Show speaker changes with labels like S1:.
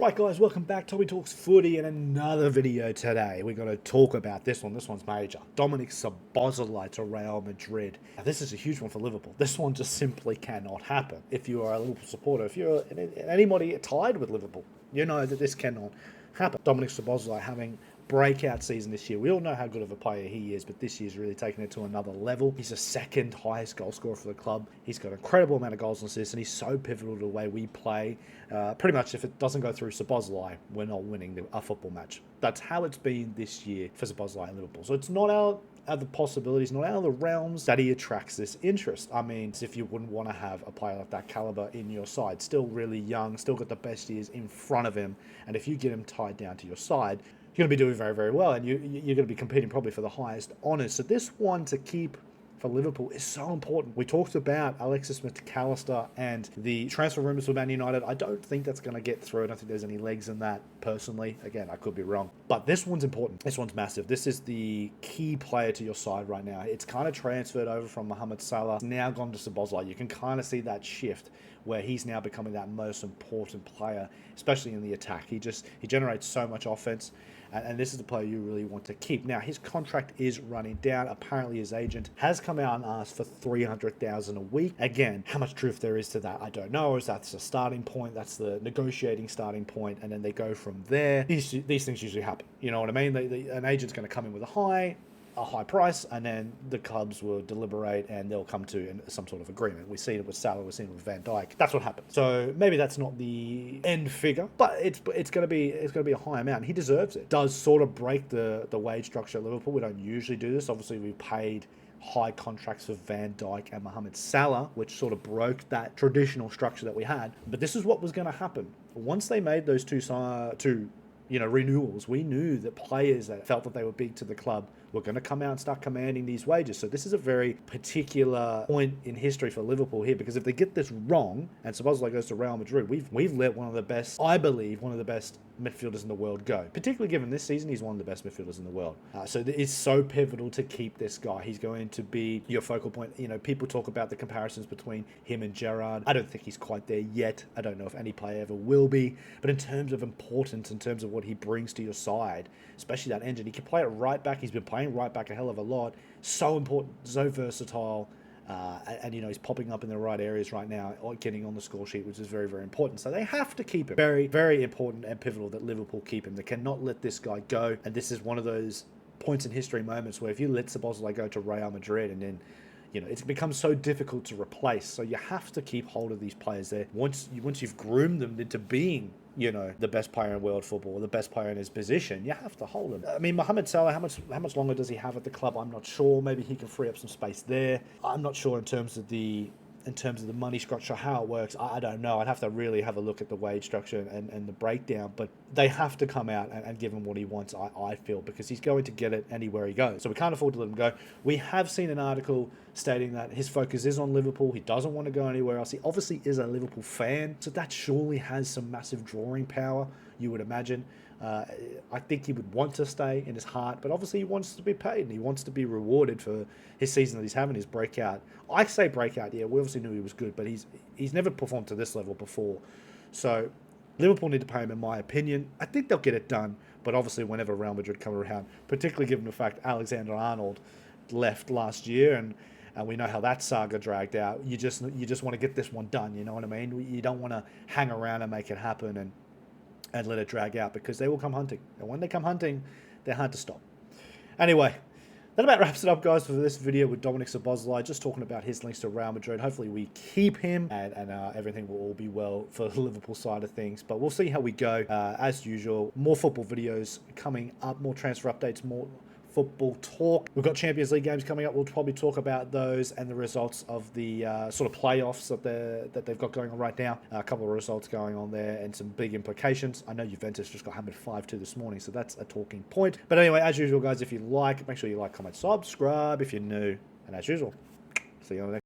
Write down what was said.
S1: Right guys, welcome back. Tommy Talks Footy in another video today. We're going to talk about this one. This one's major. Dominik Szoboszlai to Real Madrid. Now, this is a huge one for Liverpool. This one just simply cannot happen. If you are a Liverpool supporter, if you're anybody tied with Liverpool, you know that this cannot happen. Dominik Szoboszlai having breakout season this year. We all know how good of a player he is, but this year's really taken it to another level. He's the second highest goal scorer for the club. He's got an incredible amount of goals and assists, and he's so pivotal to the way we play. Pretty much, if it doesn't go through Szoboszlai, we're not winning a football match. That's how it's been this year for Szoboszlai and Liverpool. So it's not out of the possibilities, not out of the realms that he attracts this interest. I mean, if you wouldn't want to have a player of that caliber in your side, still really young, still got the best years in front of him, and if you get him tied down to your side, you're going to be doing very, very well, and you're going to be competing probably for the highest honours. So this one to keep for Liverpool is so important. We talked about Alexis McAllister and the transfer rumours for Man United. I don't think that's going to get through. I don't think there's any legs in that, personally. Again, I could be wrong. But this one's important. This one's massive. This is the key player to your side right now. It's kind of transferred over from Mohamed Salah. It's now gone to Szoboszlai. You can kind of see that shift where he's now becoming that most important player, especially in the attack. He generates so much offense, and this is the player you really want to keep. Now, his contract is running down. Apparently, his agent has come out and asked for $300,000 a week. Again, how much truth there is to that, I don't know. Is that's the starting point? That's the negotiating starting point, and then they go from there. These things usually happen. You know what I mean? An agent's going to come in with a high price, and then the clubs will deliberate and they'll come to some sort of agreement. We've seen it with Salah, we've seen it with Van Dijk. That's what happened. So maybe that's not the end figure, but it's going to be a high amount. He deserves it. Does sort of break the wage structure at Liverpool. We don't usually do this. Obviously, we paid high contracts for Van Dijk and Mohamed Salah, which sort of broke that traditional structure that we had. But this is what was going to happen once they made those two renewals. We knew that players that felt that they were big to the club were going to come out and start commanding these wages. So this is a very particular point in history for Liverpool here, because if they get this wrong and Szoboszlai goes to Real Madrid, we've let one of the best, I believe, one of the best midfielders in the world go. Particularly given this season, he's one of the best midfielders in the world. So it's so pivotal to keep this guy. He's going to be your focal point. You know, people talk about the comparisons between him and Gerrard. I don't think he's quite there yet. I don't know if any player ever will be. But in terms of importance, in terms of what he brings to your side, especially that engine, he can play it right back. He's been playing right back a hell of a lot. So important, so versatile. And he's popping up in the right areas right now, getting on the score sheet, which is very, very important. So they have to keep him. Very, very important and pivotal that Liverpool keep him. They cannot let this guy go. And this is one of those points in history moments where if you let Szoboszlai go to Real Madrid, and then it's become so difficult to replace. So you have to keep hold of these players there. Once you've groomed them into being the best player in world football, or the best player in his position, you have to hold him. I mean, Mohamed Salah, how much longer does he have at the club? I'm not sure. Maybe he can free up some space there. I'm not sure in terms of the money structure, how it works. I don't know. I'd have to really have a look at the wage structure and the breakdown, but they have to come out and give him what he wants, I feel, because he's going to get it anywhere he goes. So we can't afford to let him go. We have seen an article stating that his focus is on Liverpool. He doesn't want to go anywhere else. He obviously is a Liverpool fan, so that surely has some massive drawing power, you would imagine. I think he would want to stay in his heart, but obviously he wants to be paid and he wants to be rewarded for his season that he's having, his breakout. I say breakout, yeah, we obviously knew he was good, but he's never performed to this level before. So Liverpool need to pay him, in my opinion. I think they'll get it done, but obviously whenever Real Madrid come around, particularly given the fact Alexander-Arnold left last year, and we know how that saga dragged out, you just want to get this one done, you know what I mean? You don't want to hang around and make it happen and let it drag out, because they will come hunting. And when they come hunting, they're hard to stop. Anyway, that about wraps it up, guys, for this video with Dominik Szoboszlai, just talking about his links to Real Madrid. Hopefully we keep him, and everything will all be well for the Liverpool side of things. But we'll see how we go. As usual, more football videos coming up, more transfer updates, more football talk. We've got Champions League games coming up. We'll probably talk about those and the results of the sort of playoffs that they've got going on right now. A couple of results going on there and some big implications. I know Juventus just got hammered 5-2 this morning, so that's a talking point. But anyway, as usual, guys, if you like, make sure you like, comment, subscribe if you're new. And as usual, see you on the next